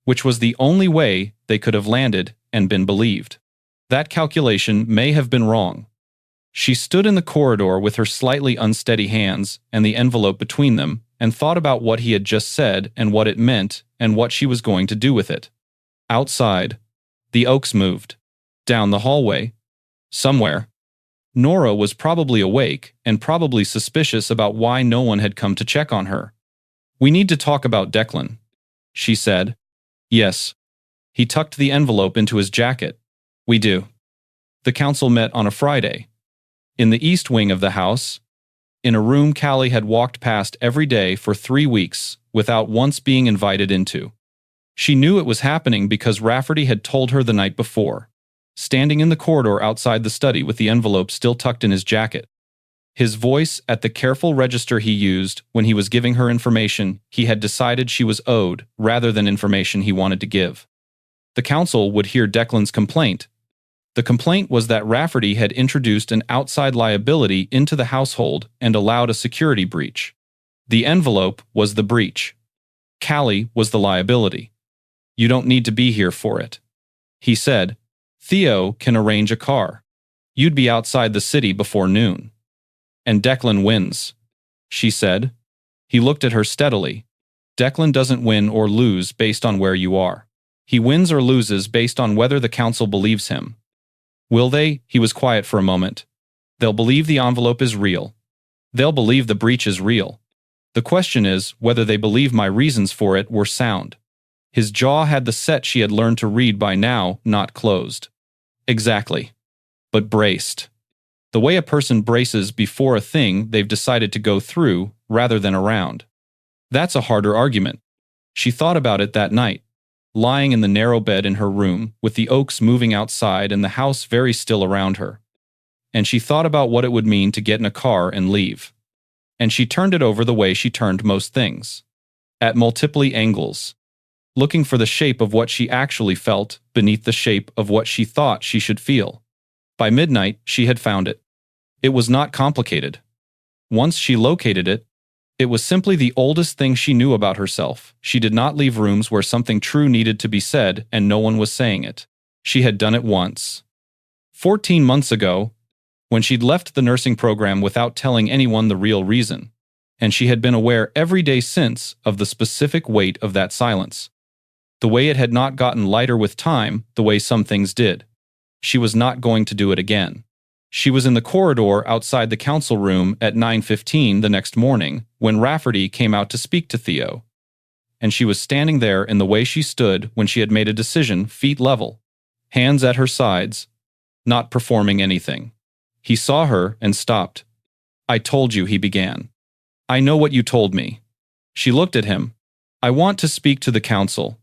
which was the only way they could have landed and been believed. That calculation may have been wrong. She stood in the corridor with her slightly unsteady hands and the envelope between them and thought about what he had just said and what it meant and what she was going to do with it. Outside, the Oaks moved. Down the hallway. Somewhere. Nora was probably awake and probably suspicious about why no one had come to check on her. We need to talk about Declan, she said. Yes. He tucked the envelope into his jacket. We do. The council met on a Friday. In the east wing of the house, in a room Callie had walked past every day for 3 weeks without once being invited into. She knew it was happening because Rafferty had told her the night before, standing in the corridor outside the study with the envelope still tucked in his jacket. His voice at the careful register he used when he was giving her information he had decided she was owed rather than information he wanted to give. The council would hear Declan's complaint. The complaint was that Rafferty had introduced an outside liability into the household and allowed a security breach. The envelope was the breach. Callie was the liability. You don't need to be here for it. He said, Theo can arrange a car. You'd be outside the city before noon. And Declan wins, she said. He looked at her steadily. Declan doesn't win or lose based on where you are. He wins or loses based on whether the council believes him. Will they? He was quiet for a moment. They'll believe the envelope is real. They'll believe the breach is real. The question is whether they believe my reasons for it were sound. His jaw had the set she had learned to read by now, not closed. Exactly. But braced. The way a person braces before a thing they've decided to go through rather than around. That's a harder argument. She thought about it that night, lying in the narrow bed in her room with the Oaks moving outside and the house very still around her. And she thought about what it would mean to get in a car and leave. And she turned it over the way she turned most things. At multiple angles. Looking for the shape of what she actually felt beneath the shape of what she thought she should feel. By midnight, she had found it. It was not complicated. Once she located it, it was simply the oldest thing she knew about herself. She did not leave rooms where something true needed to be said and no one was saying it. She had done it once. 14 months ago, when she'd left the nursing program without telling anyone the real reason. And she had been aware every day since of the specific weight of that silence. The way it had not gotten lighter with time, the way some things did. She was not going to do it again. She was in the corridor outside the council room at 9:15 the next morning when Rafferty came out to speak to Theo. And she was standing there in the way she stood when she had made a decision, feet level, hands at her sides, not performing anything. He saw her and stopped. I told you, he began. I know what you told me. She looked at him. I want to speak to the council.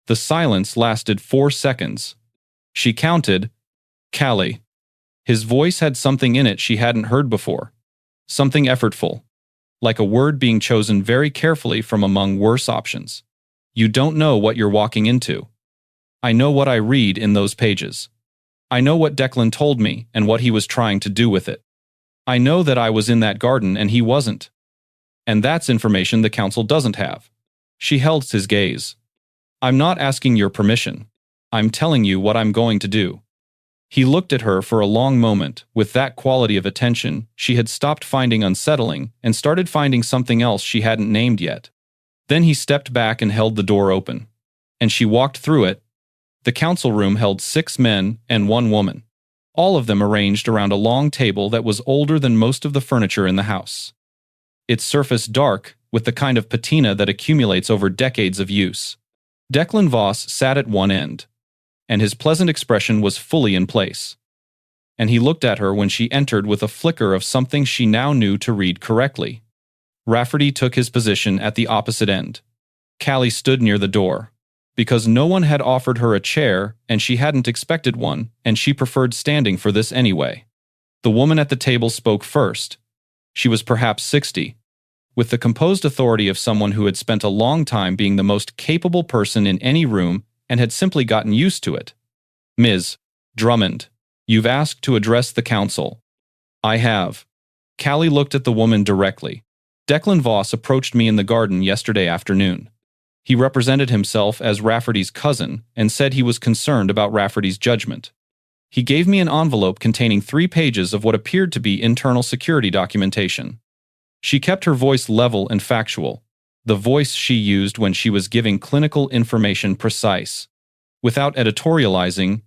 The silence lasted 4 seconds. She counted, Callie. His voice had something in it she hadn't heard before. Something effortful. Like a word being chosen very carefully from among worse options. You don't know what you're walking into. I know what I read in those pages. I know what Declan told me and what he was trying to do with it. I know that I was in that garden and he wasn't. And that's information the council doesn't have. She held his gaze. I'm not asking your permission. I'm telling you what I'm going to do. He looked at her for a long moment with that quality of attention she had stopped finding unsettling and started finding something else she hadn't named yet. Then he stepped back and held the door open. And she walked through it. The council room held 6 men and 1 woman, all of them arranged around a long table that was older than most of the furniture in the house. Its surface dark with the kind of patina that accumulates over decades of use. Declan Voss sat at one end, and his pleasant expression was fully in place. And he looked at her when she entered with a flicker of something she now knew to read correctly. Rafferty took his position at the opposite end. Callie stood near the door. Because no one had offered her a chair and she hadn't expected one, and she preferred standing for this anyway. The woman at the table spoke first. She was perhaps 60, with the composed authority of someone who had spent a long time being the most capable person in any room and had simply gotten used to it. "Ms. Drummond, you've asked to address the council." "I have." Callie looked at the woman directly. "Declan Voss approached me in the garden yesterday afternoon. He represented himself as Rafferty's cousin and said he was concerned about Rafferty's judgment. He gave me an envelope containing 3 pages of what appeared to be internal security documentation." She kept her voice level and factual, the voice she used when she was giving clinical information precise, without editorializing,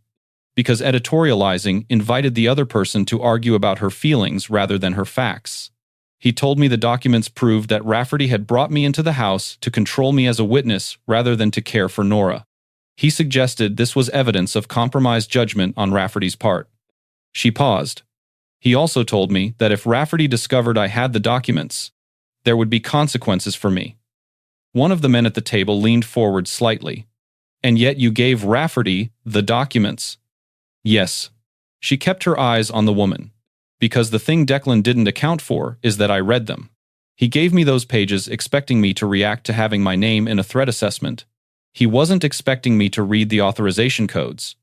because editorializing invited the other person to argue about her feelings rather than her facts. "He told me the documents proved that Rafferty had brought me into the house to control me as a witness rather than to care for Nora. He suggested this was evidence of compromised judgment on Rafferty's part." She paused. "He also told me that if Rafferty discovered I had the documents, there would be consequences for me." One of the men at the table leaned forward slightly. "And yet you gave Rafferty the documents." "Yes." She kept her eyes on the woman. "Because the thing Declan didn't account for is that I read them. He gave me those pages expecting me to react to having my name in a threat assessment. He wasn't expecting me to read the authorization codes,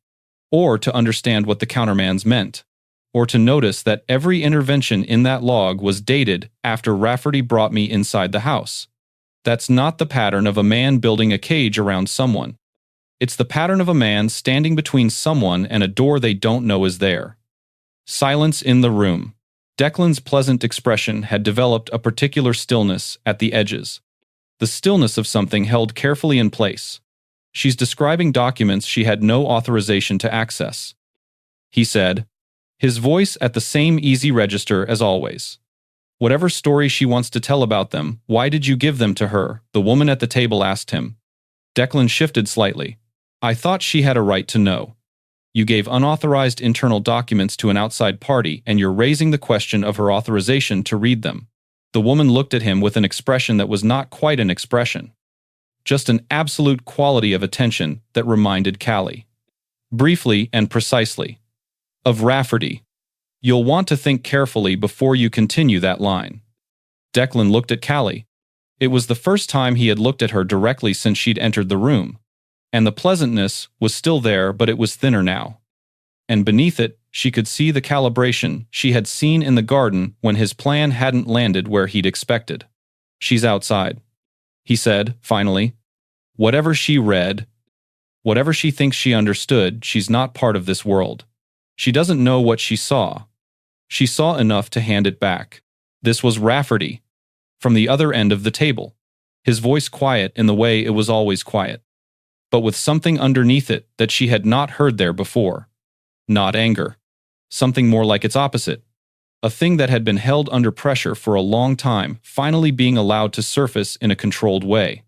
or to understand what the countermands meant, or to notice that every intervention in that log was dated after Rafferty brought me inside the house. That's not the pattern of a man building a cage around someone. It's the pattern of a man standing between someone and a door they don't know is there." Silence in the room. Declan's pleasant expression had developed a particular stillness at the edges. The stillness of something held carefully in place. "She's describing documents she had no authorization to access," he said, his voice at the same easy register as always. "Whatever story she wants to tell about them, why did you give them to her?" the woman at the table asked him. Declan shifted slightly. "I thought she had a right to know. You gave unauthorized internal documents to an outside party, and you're raising the question of her authorization to read them." The woman looked at him with an expression that was not quite an expression, just an absolute quality of attention that reminded Callie, briefly and precisely, of Rafferty. "You'll want to think carefully before you continue that line." Declan looked at Callie. It was the first time he had looked at her directly since she'd entered the room, and the pleasantness was still there, but it was thinner now. And beneath it, she could see the calibration she had seen in the garden when his plan hadn't landed where he'd expected. "She's outside," he said, finally. "Whatever she read, whatever she thinks she understood, she's not part of this world. She doesn't know what she saw. She saw enough to hand it back." This was Rafferty, from the other end of the table, his voice quiet in the way it was always quiet, but with something underneath it that she had not heard there before. Not anger. Something more like its opposite. A thing that had been held under pressure for a long time, finally being allowed to surface in a controlled way.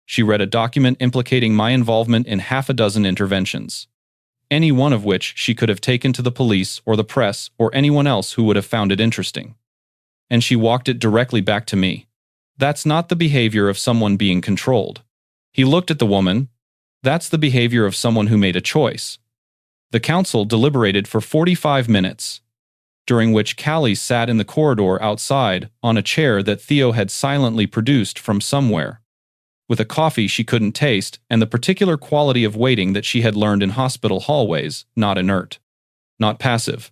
She read a document implicating my involvement in 6 interventions, any one of which she could have taken to the police or the press or anyone else who would have found it interesting. And she walked it directly back to me. That's not the behavior of someone being controlled. He looked at the woman. That's the behavior of someone who made a choice. The council deliberated for 45 minutes, during which Callie sat in the corridor outside on a chair that Theo had silently produced from somewhere, with a coffee she couldn't taste and the particular quality of waiting that she had learned in hospital hallways, not inert, not passive,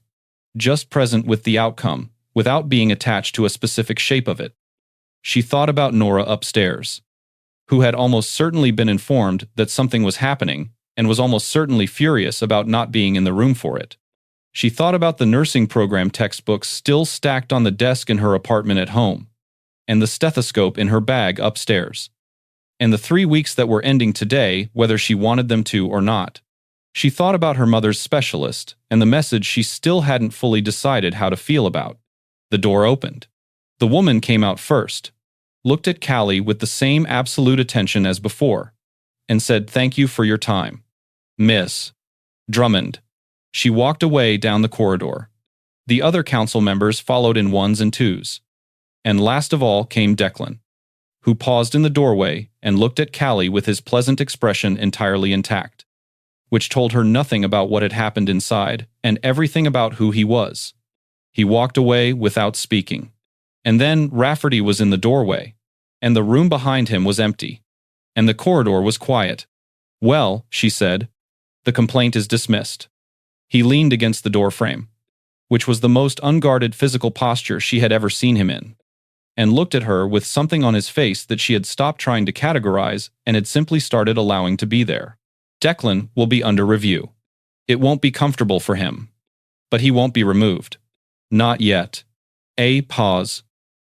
just present with the outcome, without being attached to a specific shape of it. She thought about Nora upstairs, who had almost certainly been informed that something was happening and was almost certainly furious about not being in the room for it. She thought about the nursing program textbooks still stacked on the desk in her apartment at home, and the stethoscope in her bag upstairs, and the 3 weeks that were ending today, whether she wanted them to or not. She thought about her mother's specialist and the message she still hadn't fully decided how to feel about. The door opened. The woman came out first, looked at Callie with the same absolute attention as before, and said, "Thank you for your time, Miss Drummond." She walked away down the corridor. The other council members followed in ones and twos. And last of all came Declan, who paused in the doorway and looked at Callie with his pleasant expression entirely intact, which told her nothing about what had happened inside and everything about who he was. He walked away without speaking. And then Rafferty was in the doorway, and the room behind him was empty, and the corridor was quiet. "Well," she said, "the complaint is dismissed." He leaned against the doorframe, which was the most unguarded physical posture she had ever seen him in, and looked at her with something on his face that she had stopped trying to categorize and had simply started allowing to be there. "Declan will be under review. It won't be comfortable for him, but he won't be removed. Not yet." A pause.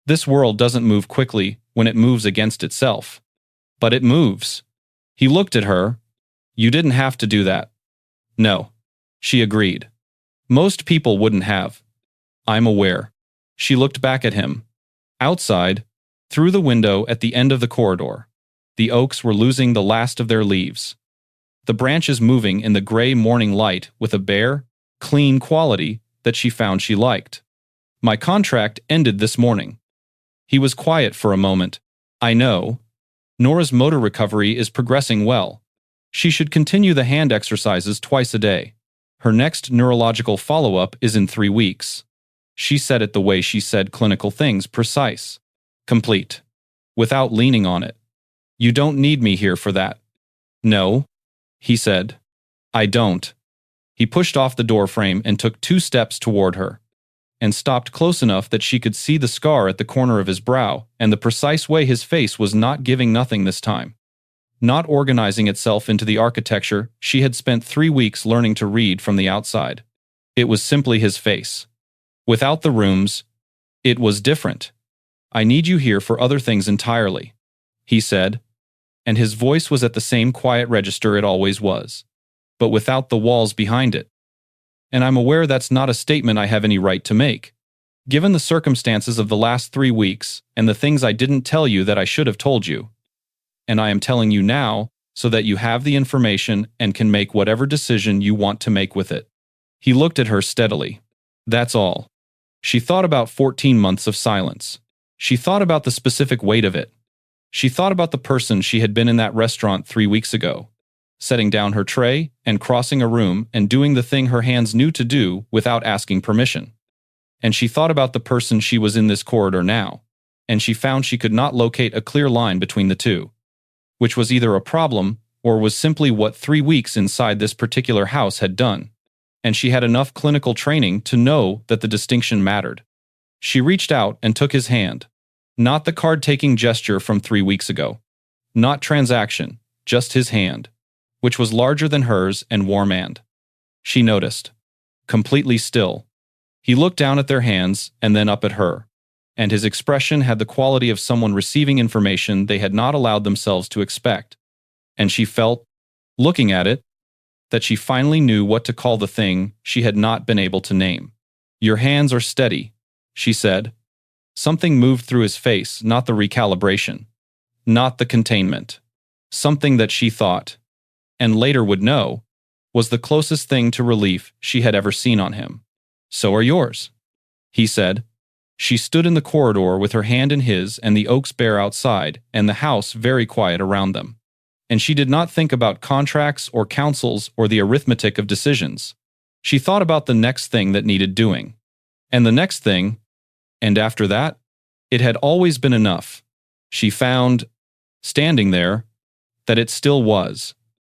This world doesn't move quickly when it moves against itself. But it moves. He looked at her. "You didn't have to do that." "No," she agreed. "Most people wouldn't have." "I'm aware." She looked back at him. Outside, through the window at the end of the corridor, the oaks were losing the last of their leaves, the branches moving in the gray morning light with a bare, clean quality that she found she liked. "My contract ended this morning." He was quiet for a moment. "I know. Nora's motor recovery is progressing well. She should continue the hand exercises twice a day. Her next neurological follow-up is in 3 weeks." She said it the way she said clinical things, precise, complete, without leaning on it. "You don't need me here for that." "No," he said. "I don't." He pushed off the doorframe and took 2 steps toward her, and stopped close enough that she could see the scar at the corner of his brow and the precise way his face was not giving nothing this time, not organizing itself into the architecture she had spent 3 weeks learning to read from the outside. It was simply his face. Without the rooms, it was different. "I need you here for other things entirely," he said, and his voice was at the same quiet register it always was, but without the walls behind it. "And I'm aware that's not a statement I have any right to make, given the circumstances of the last 3 weeks and the things I didn't tell you that I should have told you. And I am telling you now so that you have the information and can make whatever decision you want to make with it." He looked at her steadily. "That's all." She thought about 14 months of silence. She thought about the specific weight of it. She thought about the person she had been in that restaurant 3 weeks ago, setting down her tray and crossing a room and doing the thing her hands knew to do without asking permission. And she thought about the person she was in this corridor now, and she found she could not locate a clear line between the two, which was either a problem or was simply what 3 weeks inside this particular house had done. And she had enough clinical training to know that the distinction mattered. She reached out and took his hand. Not the card-taking gesture from 3 weeks ago. Not transaction, just his hand, which was larger than hers and warm. She noticed. Completely still. He looked down at their hands and then up at her, and his expression had the quality of someone receiving information they had not allowed themselves to expect. And she felt, looking at it, that she finally knew what to call the thing she had not been able to name. "Your hands are steady," she said. Something moved through his face, not the recalibration, not the containment. Something that she thought, and later would know, was the closest thing to relief she had ever seen on him. "So are yours," he said. She stood in the corridor with her hand in his and the oaks bare outside and the house very quiet around them. And she did not think about contracts or counsels or the arithmetic of decisions. She thought about the next thing that needed doing. And the next thing, and after that, it had always been enough. She found, standing there, that it still was.